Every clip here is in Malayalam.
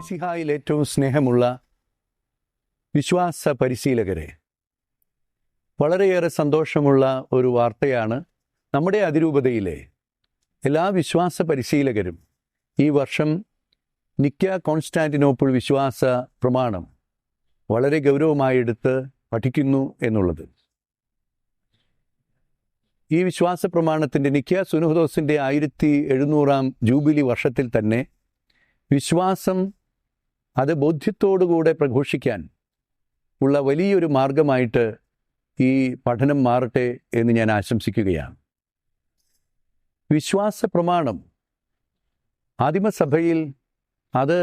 മിശിഹായിൽ ഏറ്റവും സ്നേഹമുള്ള വിശ്വാസ പരിശീലകരെ, വളരെയേറെ സന്തോഷമുള്ള ഒരു വാർത്തയാണ്. നമ്മുടെ അതിരൂപതയിലെ എല്ലാ വിശ്വാസ പരിശീലകരും ഈ വർഷം നിക്യ കോൺസ്റ്റാന്റിനോപ്പിൾ വിശ്വാസ പ്രമാണം വളരെ ഗൗരവമായെടുത്ത് പഠിക്കുന്നു എന്നുള്ളത്. ഈ വിശ്വാസ പ്രമാണത്തിൻ്റെ നിക്യ സുനഹദോസിൻ്റെ 1700 ജൂബിലി വർഷത്തിൽ തന്നെ വിശ്വാസം അത് ബോധ്യത്തോടുകൂടെ പ്രഘോഷിക്കാൻ ഉള്ള വലിയൊരു മാർഗമായിട്ട് ഈ പഠനം മാറട്ടെ എന്ന് ഞാൻ ആശംസിക്കുകയാണ്. വിശ്വാസ പ്രമാണം ആദിമസഭയിൽ അത്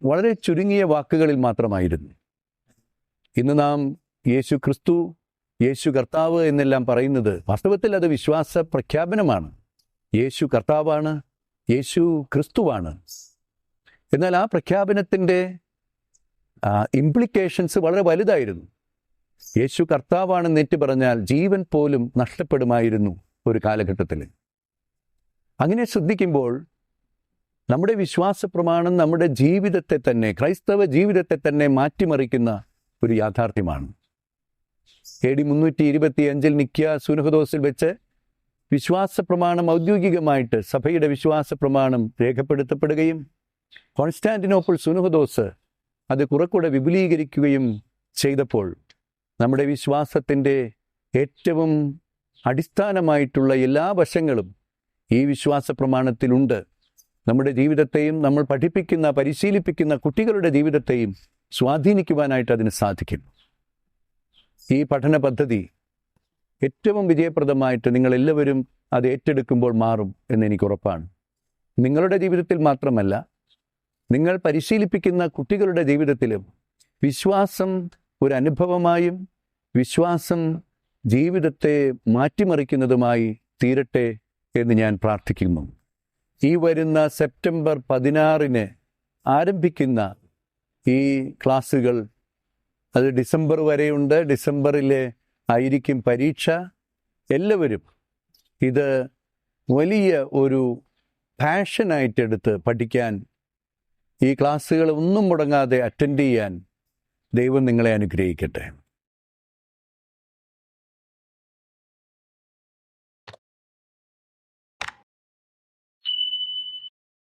വളരെ ചുരുങ്ങിയ വാക്കുകളിൽ മാത്രമായിരുന്നു. ഇന്ന് നാം യേശു ക്രിസ്തു, യേശു കർത്താവ് എന്നെല്ലാം പറയുന്നത് വാസ്തവത്തിൽ അത് വിശ്വാസ പ്രഖ്യാപനമാണ്. യേശു കർത്താവാണ്, യേശു ക്രിസ്തുവാണ്. എന്നാൽ ആ പ്രഖ്യാപനത്തിൻ്റെ ഇംപ്ലിക്കേഷൻസ് വളരെ വലുതായിരുന്നു. യേശു കർത്താവാണെന്ന് ഏറ്റു പറഞ്ഞാൽ ജീവൻ പോലും നഷ്ടപ്പെടുമായിരുന്നു ഒരു കാലഘട്ടത്തിൽ. അങ്ങനെ ശ്രദ്ധിക്കുമ്പോൾ നമ്മുടെ വിശ്വാസ പ്രമാണം നമ്മുടെ ജീവിതത്തെ തന്നെ, ക്രൈസ്തവ ജീവിതത്തെ തന്നെ മാറ്റിമറിക്കുന്ന ഒരു യാഥാർത്ഥ്യമാണ്. AD 325 നിക്യ സുനഹദോസിൽ വെച്ച് വിശ്വാസ പ്രമാണം ഔദ്യോഗികമായിട്ട് സഭയുടെ വിശ്വാസ പ്രമാണം രേഖപ്പെടുത്തപ്പെടുകയും കോൺസ്റ്റാന്റിനോപ്പിൾ സുനഹദോസ് അത് കുറെക്കൂടെ വിപുലീകരിക്കുകയും ചെയ്തപ്പോൾ നമ്മുടെ വിശ്വാസത്തിൻ്റെ ഏറ്റവും അടിസ്ഥാനമായിട്ടുള്ള എല്ലാ വശങ്ങളും ഈ വിശ്വാസ പ്രമാണത്തിലുണ്ട്. നമ്മുടെ ജീവിതത്തെയും നമ്മൾ പഠിപ്പിക്കുന്ന, പരിശീലിപ്പിക്കുന്ന കുട്ടികളുടെ ജീവിതത്തെയും സ്വാധീനിക്കുവാനായിട്ട് അതിന് സാധിക്കും. ഈ പഠന പദ്ധതി ഏറ്റവും വിജയപ്രദമായിട്ട് നിങ്ങളെല്ലാവരും അത് ഏറ്റെടുക്കുമ്പോൾ മാറും എന്നെനിക്ക് ഉറപ്പാണ്. നിങ്ങളുടെ ജീവിതത്തിൽ മാത്രമല്ല, നിങ്ങൾ പരിശീലിപ്പിക്കുന്ന കുട്ടികളുടെ ജീവിതത്തിലും വിശ്വാസം ഒരു അനുഭവമായും വിശ്വാസം ജീവിതത്തെ മാറ്റിമറിക്കുന്നതുമായി തീരട്ടെ എന്ന് ഞാൻ പ്രാർത്ഥിക്കുന്നു. ഈ വരുന്ന സെപ്റ്റംബർ 16 ആരംഭിക്കുന്ന ഈ ക്ലാസ്സുകൾ അത് ഡിസംബർ വരെയുണ്ട്. ഡിസംബറിൽ ആയിരിക്കും പരീക്ഷ. എല്ലാവരും ഇത് വലിയ ഒരു പാഷനായിട്ടെടുത്ത് പഠിക്കാൻ, ഈ ക്ലാസ്സുകൾ ഒന്നും മുടങ്ങാതെ അറ്റൻഡ് ചെയ്യാൻ ദൈവം നിങ്ങളെ അനുഗ്രഹിക്കട്ടെ.